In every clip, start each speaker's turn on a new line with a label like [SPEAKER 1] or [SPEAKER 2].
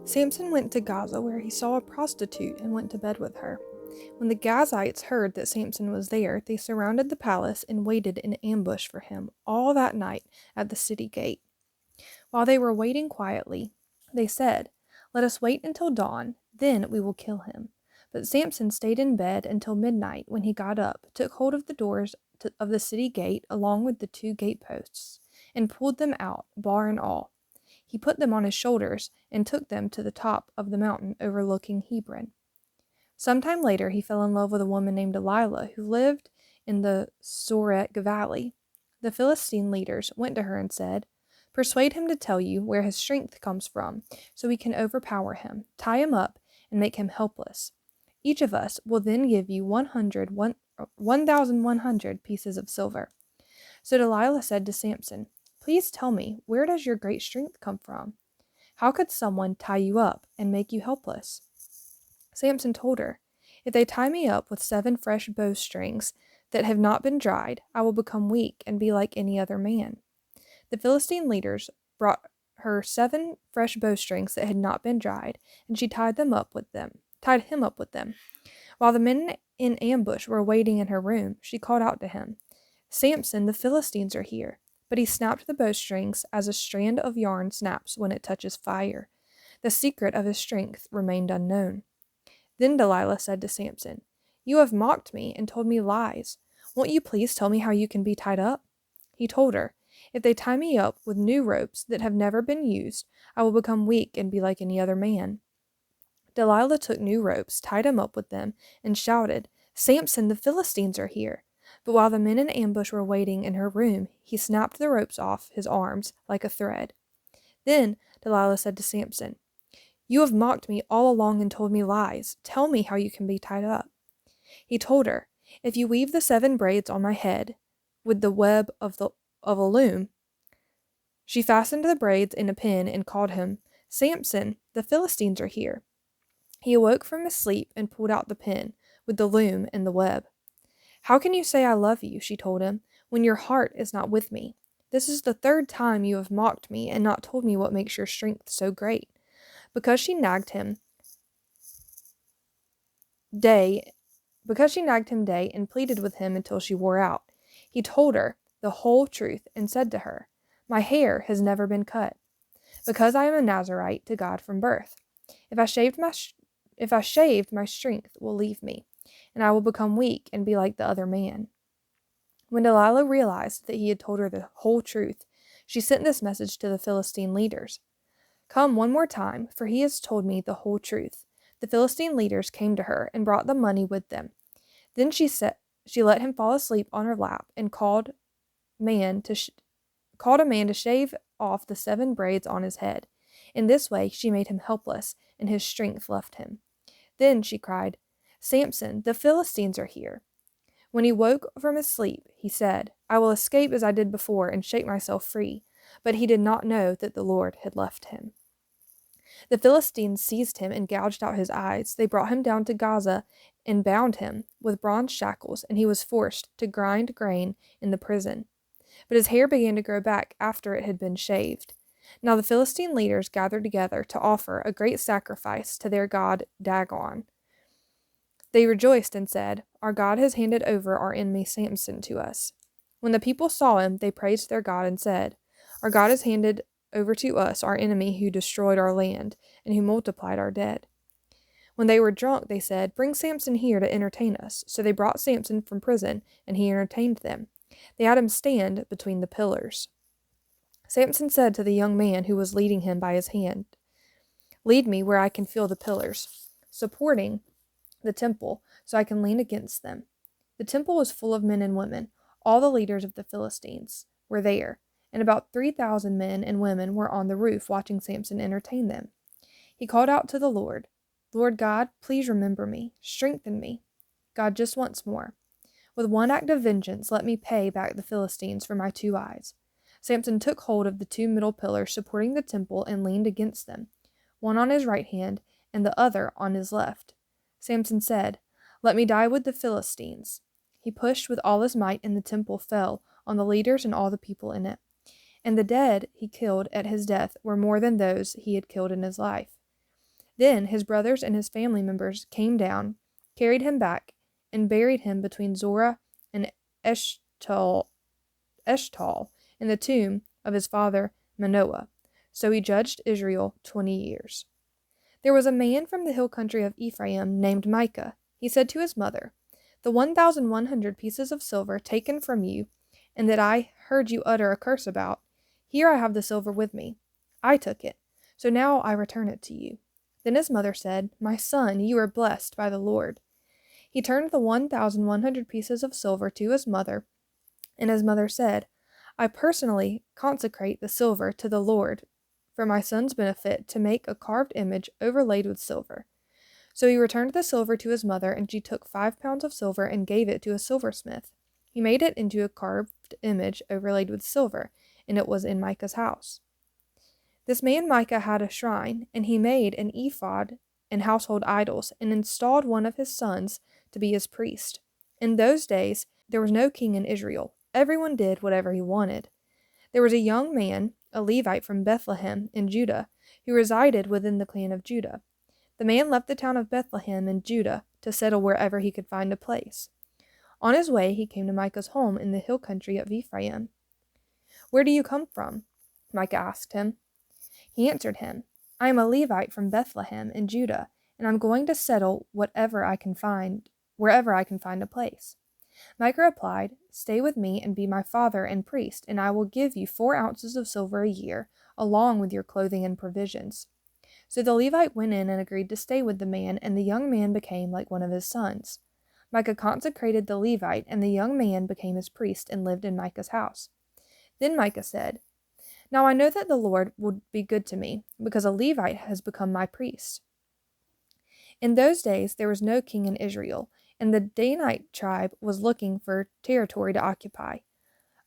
[SPEAKER 1] Samson went to Gaza, where he saw a prostitute and went to bed with her. When the Gazites heard that Samson was there, they surrounded the palace and waited in ambush for him all that night at the city gate. While they were waiting quietly, they said, "Let us wait until dawn, then we will kill him." But Samson stayed in bed until midnight, when he got up, took hold of the doors of the city gate along with the two gateposts, and pulled them out, bar and all. He put them on his shoulders and took them to the top of the mountain overlooking Hebron. Sometime later, he fell in love with a woman named Delilah, who lived in the Sorek Valley. The Philistine leaders went to her and said, "Persuade him to tell you where his strength comes from, so we can overpower him, tie him up, and make him helpless. Each of us will then give you 1,100 pieces of silver." So Delilah said to Samson, "Please tell me, where does your great strength come from? How could someone tie you up and make you helpless?" Samson told her, "If they tie me up with 7 fresh bowstrings that have not been dried, I will become weak and be like any other man." The Philistine leaders brought her 7 fresh bowstrings that had not been dried, and she tied him up with them. While the men in ambush were waiting in her room, she called out to him, "Samson, the Philistines are here." But he snapped the bowstrings as a strand of yarn snaps when it touches fire. The secret of his strength remained unknown. Then Delilah said to Samson, "You have mocked me and told me lies. Won't you please tell me how you can be tied up?" He told her, "If they tie me up with new ropes that have never been used, I will become weak and be like any other man." Delilah took new ropes, tied him up with them, and shouted, "Samson, the Philistines are here." But while the men in ambush were waiting in her room, he snapped the ropes off his arms like a thread. Then Delilah said to Samson, "You have mocked me all along and told me lies. Tell me how you can be tied up." He told her, "If you weave the 7 braids on my head with the web of a loom." She fastened the braids in a pin and called him, "Samson, the Philistines are here." He awoke from his sleep and pulled out the pin with the loom and the web. "How can you say I love you," she told him, "when your heart is not with me? This is the 3rd time you have mocked me and not told me what makes your strength so great." Because she nagged him day and pleaded with him until she wore out, he told her the whole truth and said to her, "My hair has never been cut, because I am a Nazarite to God from birth. If I shaved, my strength will leave me, and I will become weak and be like the other man." When Delilah realized that he had told her the whole truth, she sent this message to the Philistine leaders, "Come one more time, for he has told me the whole truth." The Philistine leaders came to her and brought the money with them. Then she let him fall asleep on her lap and called a man to shave off the 7 braids on his head. In this way she made him helpless, and his strength left him. Then she cried, "Samson, the Philistines are here." When he woke from his sleep, he said, "I will escape as I did before and shake myself free." But he did not know that the Lord had left him. The Philistines seized him and gouged out his eyes. They brought him down to Gaza and bound him with bronze shackles, and he was forced to grind grain in the prison. But his hair began to grow back after it had been shaved. Now the Philistine leaders gathered together to offer a great sacrifice to their god Dagon. They rejoiced and said, "Our God has handed over our enemy Samson to us." When the people saw him, they praised their God and said, "Our God has handed over to us our enemy who destroyed our land and who multiplied our dead." When they were drunk, they said, "Bring Samson here to entertain us." So they brought Samson from prison, and he entertained them. They had him stand between the pillars. Samson said to the young man who was leading him by his hand, "Lead me where I can feel the pillars supporting the temple, so I can lean against them." The temple was full of men and women. All the leaders of the Philistines were there, and about 3,000 men and women were on the roof watching Samson entertain them. He called out to the Lord, "Lord God, please remember me. Strengthen me." God, just once more. With one act of vengeance, let me pay back the Philistines for my 2 eyes. Samson took hold of the 2 middle pillars supporting the temple and leaned against them, one on his right hand and the other on his left. Samson said, "Let me die with the Philistines." He pushed with all his might, and the temple fell on the leaders and all the people in it. And the dead he killed at his death were more than those he had killed in his life. Then his brothers and his family members came down, carried him back, and buried him between Zorah and Eshtal in the tomb of his father Manoah. So he judged Israel 20 years. There was a man from the hill country of Ephraim named Micah. He said to his mother, "The 1,100 pieces of silver taken from you, and that I heard you utter a curse about, here I have the silver with me. I took it, so now I return it to you." Then his mother said, "My son, you are blessed by the Lord." He turned the 1,100 pieces of silver to his mother, and his mother said, "I personally consecrate the silver to the Lord for my son's benefit to make a carved image overlaid with silver." So he returned the silver to his mother, and she took 5 pounds of silver and gave it to a silversmith. He made it into a carved image overlaid with silver, and it was in Micah's house. This man Micah had a shrine, and he made an ephod and household idols, and installed one of his sons to be his priest. In those days there was no king in Israel. Everyone did whatever he wanted. There was a young man, a Levite from Bethlehem in Judah, who resided within the clan of Judah. The man left the town of Bethlehem in Judah to settle wherever he could find a place. On his way he came to Micah's home in the hill country of Ephraim. "Where do you come from?" Micah asked him. He answered him, "I am a Levite from Bethlehem in Judah, and I'm going to settle wherever I can find a place." Micah replied, "Stay with me and be my father and priest, and I will give you 4 ounces of silver a year, along with your clothing and provisions." So the Levite went in and agreed to stay with the man, and the young man became like one of his sons. Micah consecrated the Levite, and the young man became his priest and lived in Micah's house. Then Micah said, "Now I know that the Lord will be good to me, because a Levite has become my priest." In those days there was no king in Israel, and the Danite tribe was looking for territory to occupy.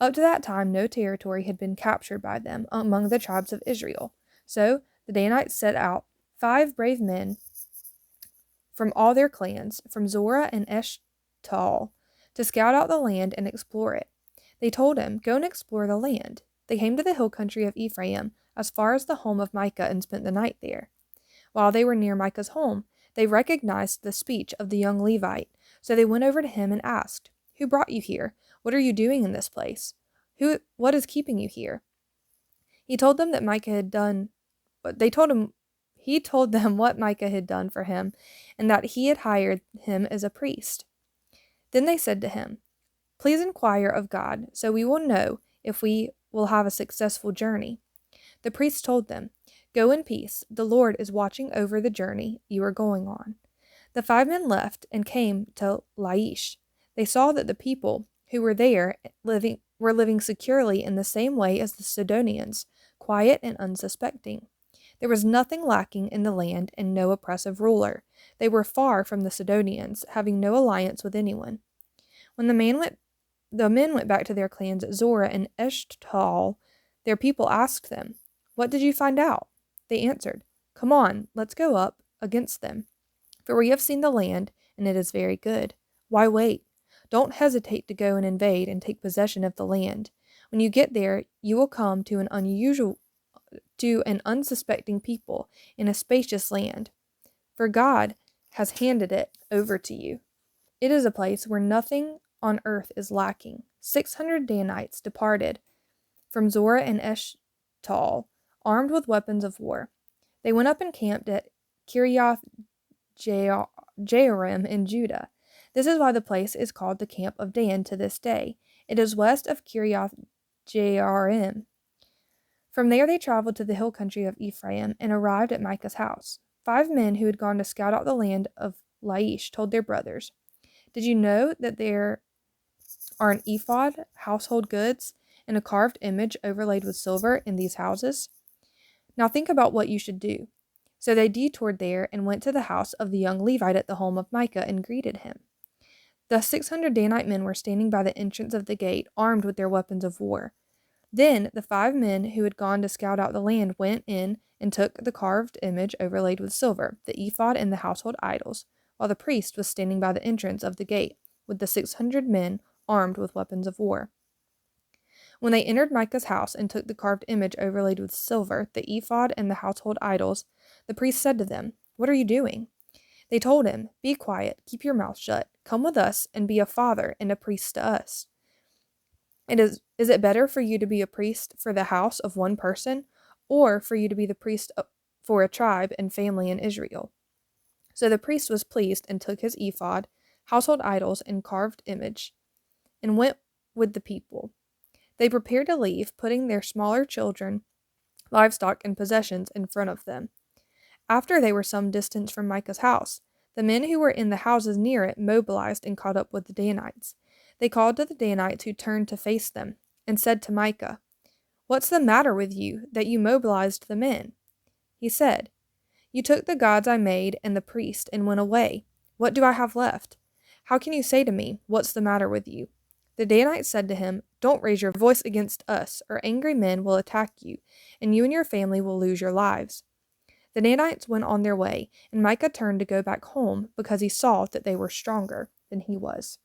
[SPEAKER 1] Up to that time no territory had been captured by them among the tribes of Israel. So the Danites set out 5 brave men from all their clans, from Zorah and Eshtal, to scout out the land and explore it. They told him, "Go and explore the land." They came to the hill country of Ephraim, as far as the home of Micah, and spent the night there. While they were near Micah's home, they recognized the speech of the young Levite, so they went over to him and asked, "Who brought you here? What are you doing in this place? What is keeping you here?" He told them that Micah had done He told them what Micah had done for him, and that he had hired him as a priest. Then they said to him, "Please inquire of God, so we will know if we will have a successful journey." The priest told them, "Go in peace. The Lord is watching over the journey you are going on." The 5 men left and came to Laish. They saw that the people who were there were living securely in the same way as the Sidonians, quiet and unsuspecting. There was nothing lacking in the land and no oppressive ruler. They were far from the Sidonians, having no alliance with anyone. When the men went back to their clans at Zorah and Eshtal, their people asked them, "What did you find out?" They answered, "Come on, let's go up against them. For we have seen the land, and it is very good. Why wait? Don't hesitate to go and invade and take possession of the land. When you get there, you will come to an unsuspecting people in a spacious land, for God has handed it over to you. It is a place where nothing on earth is lacking." 600 Danites departed from Zorah and Eshtal, armed with weapons of war. They went up and camped at Kiriath Jearim in Judah. This is why the place is called the Camp of Dan to this day. It is west of Kiriath Jearim. From there they traveled to the hill country of Ephraim and arrived at Micah's house. 5 men who had gone to scout out the land of Laish told their brothers, "Did you know that there are an ephod, household goods, and a carved image overlaid with silver in these houses? Now think about what you should do." So they detoured there and went to the house of the young Levite at the home of Micah and greeted him. The 600 Danite men were standing by the entrance of the gate, armed with their weapons of war. Then the 5 men who had gone to scout out the land went in and took the carved image overlaid with silver, the ephod, and the household idols, while the priest was standing by the entrance of the gate with the 600 men armed with weapons of war. When they entered Micah's house and took the carved image overlaid with silver, the ephod, and the household idols, the priest said to them, What are you doing?" They told him, "Be quiet, keep your mouth shut. Come with us and be a father and a priest to us. Is it better for you to be a priest for the house of one person, or for you to be the priest for a tribe and family in Israel?" So the priest was pleased and took his ephod, household idols, and carved image, and went with the people. They prepared to leave, putting their smaller children, livestock, and possessions in front of them. After they were some distance from Micah's house, the men who were in the houses near it mobilized and caught up with the Danites. They called to the Danites who turned to face them, and said to Micah, "What's the matter with you, that you mobilized the men?" He said, "You took the gods I made and the priest and went away. What do I have left? How can you say to me, 'What's the matter with you?'" The Danites said to him, "Don't raise your voice against us, or angry men will attack you, and you and your family will lose your lives." The Danites went on their way, and Micah turned to go back home because he saw that they were stronger than he was.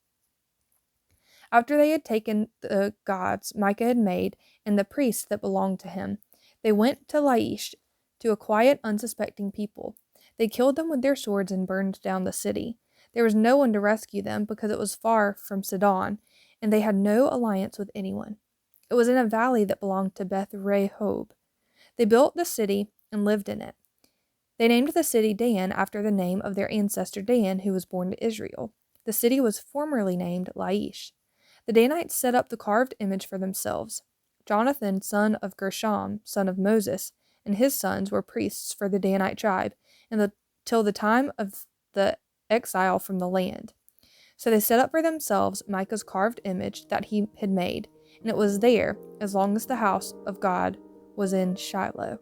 [SPEAKER 1] After they had taken the gods Micah had made and the priests that belonged to him, they went to Laish, to a quiet, unsuspecting people. They killed them with their swords and burned down the city. There was no one to rescue them because it was far from Sidon, and they had no alliance with anyone. It was in a valley that belonged to Beth Rehob. They built the city and lived in it. They named the city Dan after the name of their ancestor Dan, who was born to Israel. The city was formerly named Laish. The Danites set up the carved image for themselves. Jonathan, son of Gershom, son of Moses, and his sons were priests for the Danite tribe till the time of the exile from the land. So they set up for themselves Micah's carved image that he had made, and it was there as long as the house of God was in Shiloh.